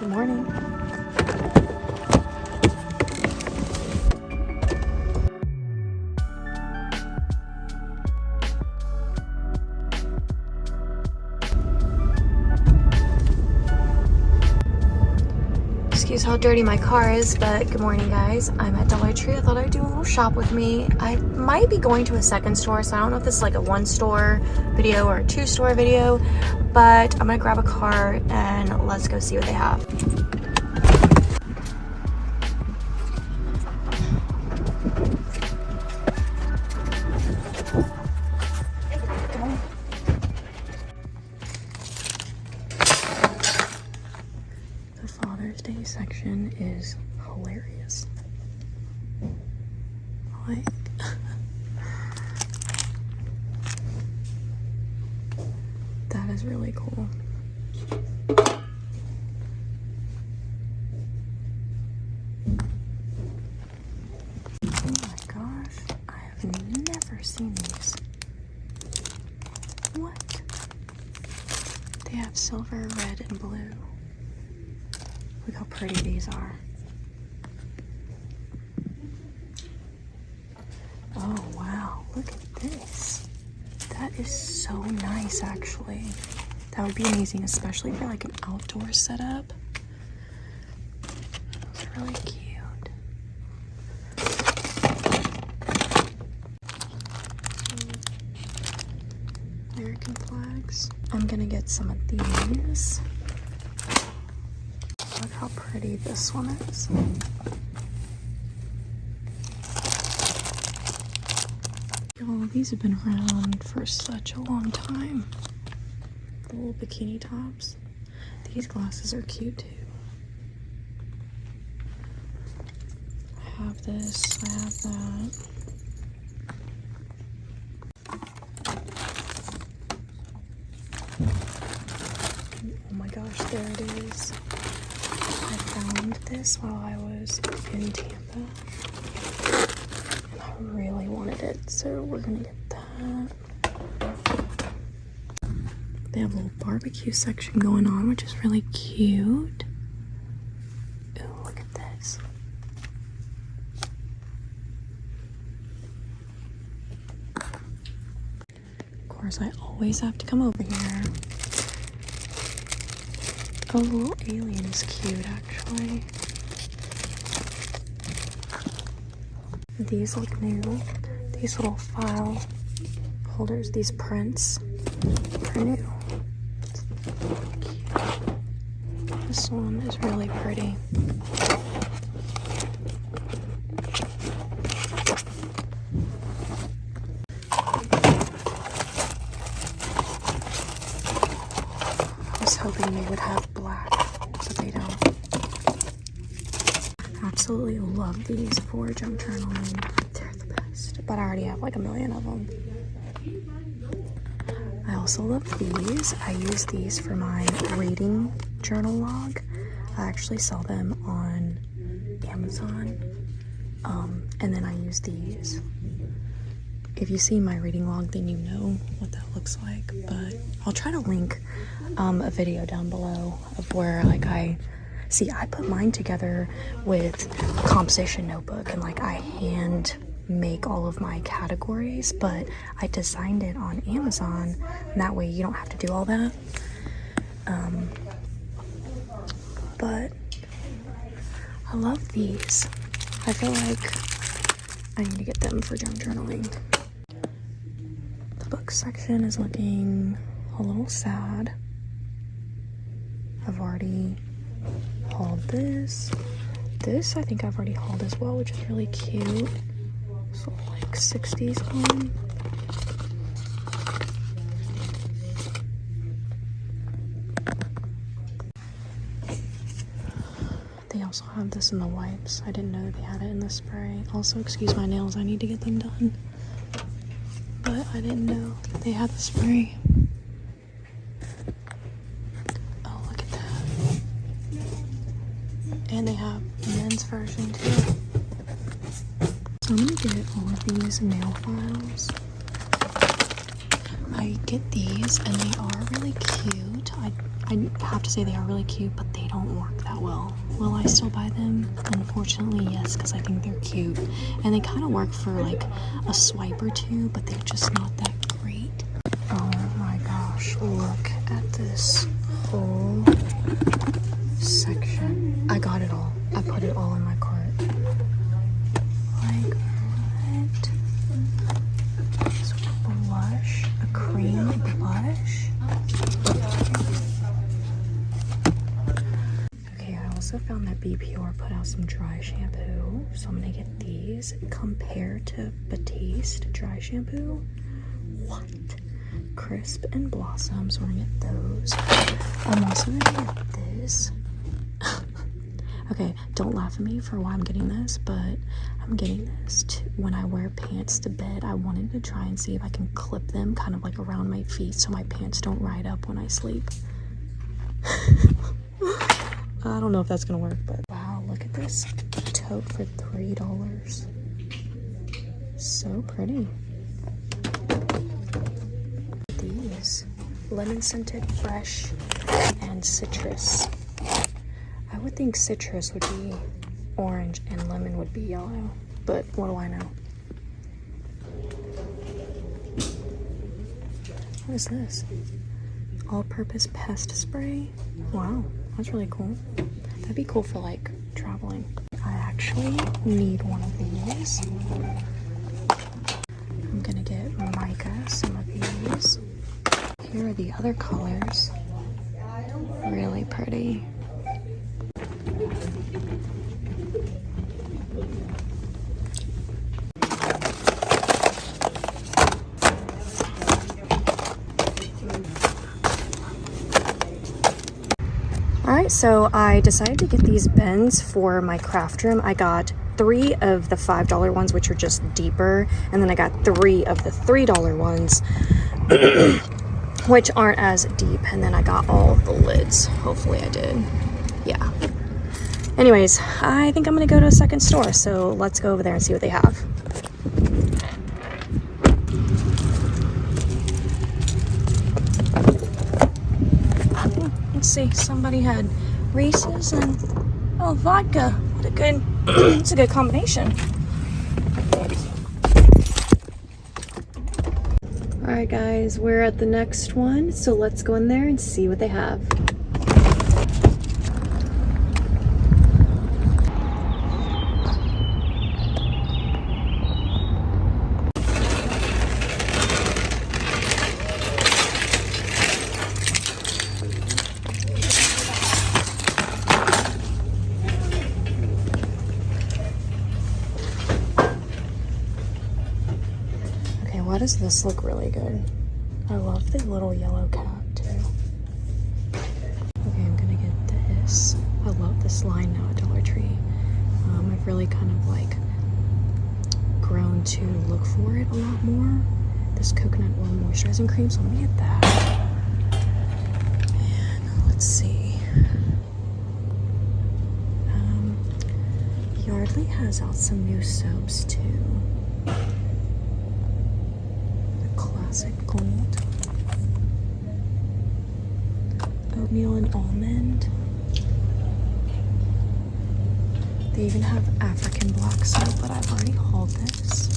Good morning. Excuse how dirty my car is, but good morning, guys. I'm at Dollar Tree. I thought I'd do a little shop with me. I might be going to a second store, so I don't know if this is like a 1-store video or a 2-store video, but I'm gonna grab a car and let's go see what they have. The Father's Day section is hilarious. Like, that is really cool. Oh my gosh, I have never seen these. What? They have silver, red, and blue. Look how pretty these are. Oh wow, look at this. That is so nice, actually. That would be amazing, especially for like an outdoor setup. Those are really cute. American flags. I'm gonna get some of these. Look how pretty this one is. Oh, these have been around for such a long time. The little bikini tops. These glasses are cute too. I have this, I have that. Oh my gosh, there it is. I found this while I was in Tampa. And I really wanted it, so we're gonna get that. They have a little barbecue section going on, which is really cute. Ooh, look at this. Of course, I always have to come over here. Oh, the little alien is cute, actually. These look new. These little file holders, these prints are new. This one is really pretty. I was hoping they would have black, but they don't. Absolutely love these for junk journaling. They're the best. But I already have like a million of them. I also love these. I use these for my reading journal log. I actually sell them on Amazon. And then I use these. If you see my reading log, then you know what that looks like. But I'll try to link a video down below of where like I put mine together with a composition notebook and like I hand make all of my categories, but I designed it on Amazon and that way you don't have to do all that. But I love these. I feel like I need to get them for junk journaling. The book section is looking a little sad. I've already hauled this. This I think I've already hauled as well, which is really cute. So like 60s one. They also have this in the wipes. I didn't know they had it in the spray. Also, excuse my nails, I need to get them done. But I didn't know that they had the spray. Oh, look at that. And they have a men's version too. So I'm gonna get all of these nail files. I get get these, and they are really cute. I have to say they are really cute, but they don't work that well. Will I still buy them? Unfortunately, yes, because I think they're cute. And they kind of work for like a swipe or two, but they're just not that great. Oh my gosh, look at this whole section. I got it all. I put it all in my cart. Like, what? This blush, a cream blush. Okay, I also found that BPR put out some dry shampoo, so I'm gonna get these. Compared to Batiste dry shampoo. What? Crisp and Blossom, so we're gonna get those. I'm also gonna get this. Okay, don't laugh at me for why I'm getting this, but I'm getting this when I wear pants to bed. I wanted to try and see if I can clip them kind of like around my feet so my pants don't ride up when I sleep. I don't know if that's gonna work, but wow, look at this tote for $3. So pretty. These lemon scented, fresh, and citrus. I would think citrus would be orange and lemon would be yellow, but what do I know? What is this? All-purpose pest spray? Wow, that's really cool. That'd be cool for like traveling. I actually need one of these. I'm gonna get Micah some of these. Here are the other colors. Really pretty. Alright, so I decided to get these bins for my craft room. I got 3 of the $5 ones, which are just deeper, and then I got 3 of the $3 ones, which aren't as deep, and then I got all of the lids. Hopefully I did. Yeah. Anyways, I think I'm gonna go to a second store, so let's go over there and see what they have. Let's see, somebody had Reese's and vodka. What a good, it's a good combination. Alright guys, we're at the next one, so let's go in there and see what they have. Why does this look really good? I love the little yellow cat too. Okay, I'm gonna get this. I love this line now at Dollar Tree. I've really kind of like grown to look for it a lot more. This coconut oil moisturizing cream, so I'm gonna get that. And let's see. Yardley has out some new soaps too. Classic gold, oatmeal and almond. They even have African black soap, but I've already hauled this.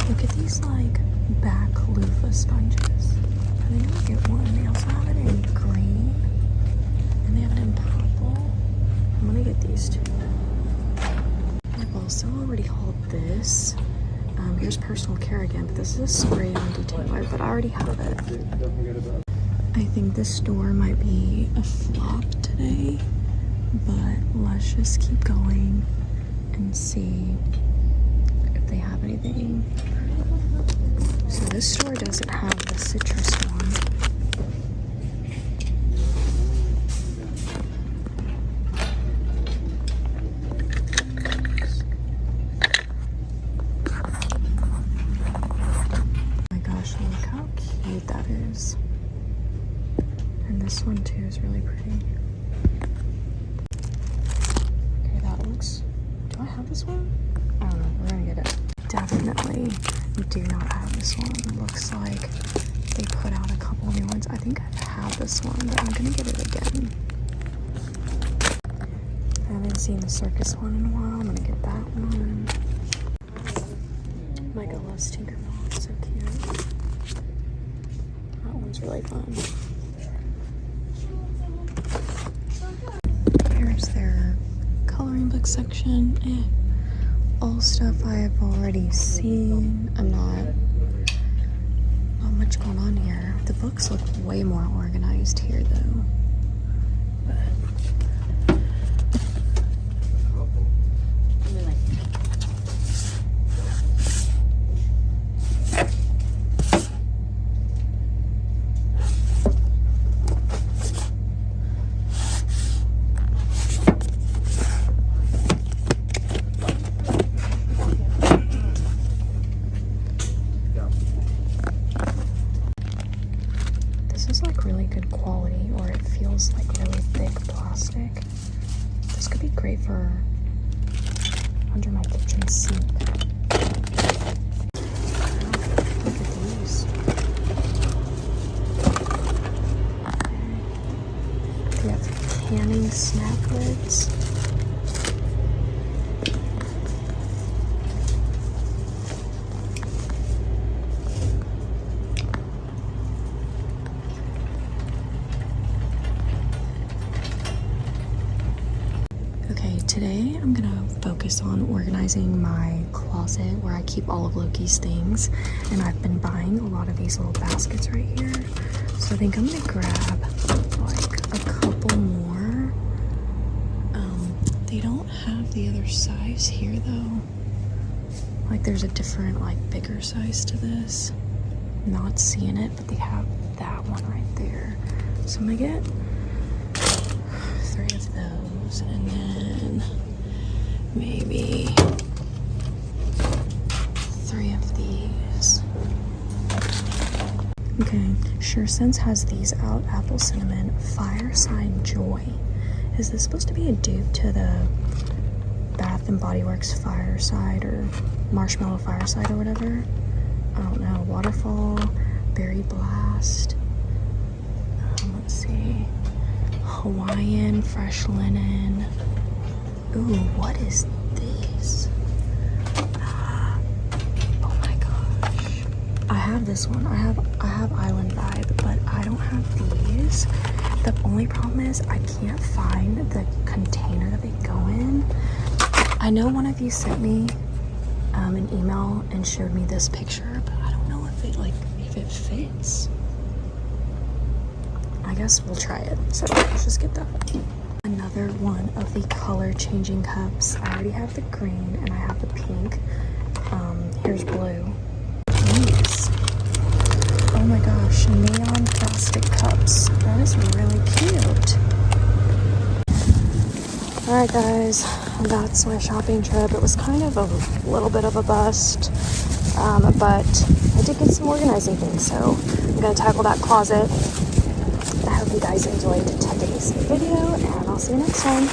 Look at these like back loofah sponges. I think I'll get one. They also have it in green and they have it in purple. I'm gonna get these two. I've also already hauled this. Here's personal care again, but this is a spray on detailer, but I already have it. I think this store might be a flop today, but let's just keep going and see if they have anything. So this store doesn't have the citrus one. And this one too is really pretty. Okay, that looks... Do I have this one? I don't know. We're gonna get it. Definitely do not have this one. Looks like they put out a couple new ones. I think I've had this one, but I'm gonna get it again. I haven't seen the circus one in a while. I'm gonna get that one. Micah loves Tinkerbell. It's so cute. That one's really fun. Here's their coloring book section. All stuff I have already seen. Not much going on here. The books look way more organized here though. This is like really good quality, or it feels like really thick plastic. This could be great for under my kitchen sink. Look at these. They have canning snack lids. Today I'm gonna focus on organizing my closet where I keep all of Loki's things, and I've been buying a lot of these little baskets right here, so I think I'm gonna grab like a couple more. They don't have the other size here though. Like there's a different like bigger size to this. Not seeing it, but they have that one right there, so I'm gonna get 3 of those, and then maybe 3 of these. Okay, SureSense has these out. Apple Cinnamon Fireside Joy. Is this supposed to be a dupe to the Bath and Body Works Fireside or Marshmallow Fireside or whatever? I don't know. Waterfall, Berry Blast. Let's see. Hawaiian Fresh Linen. Ooh, what is this? Oh my gosh. I have this one. I have Island Vibe, but I don't have these. The only problem is I can't find the container that they go in. I know one of you sent me an email and showed me this picture, but I don't know if it fits. I guess we'll try it. So let's just get that. Another one of the color changing cups. I already have the green and I have the pink. Here's blue. Nice. Oh my gosh, neon plastic cups. That is really cute. Alright guys, that's my shopping trip. It was kind of a little bit of a bust, but I did get some organizing things, so I'm gonna tackle that closet. I hope you guys enjoyed today's video, and I'll see you next time.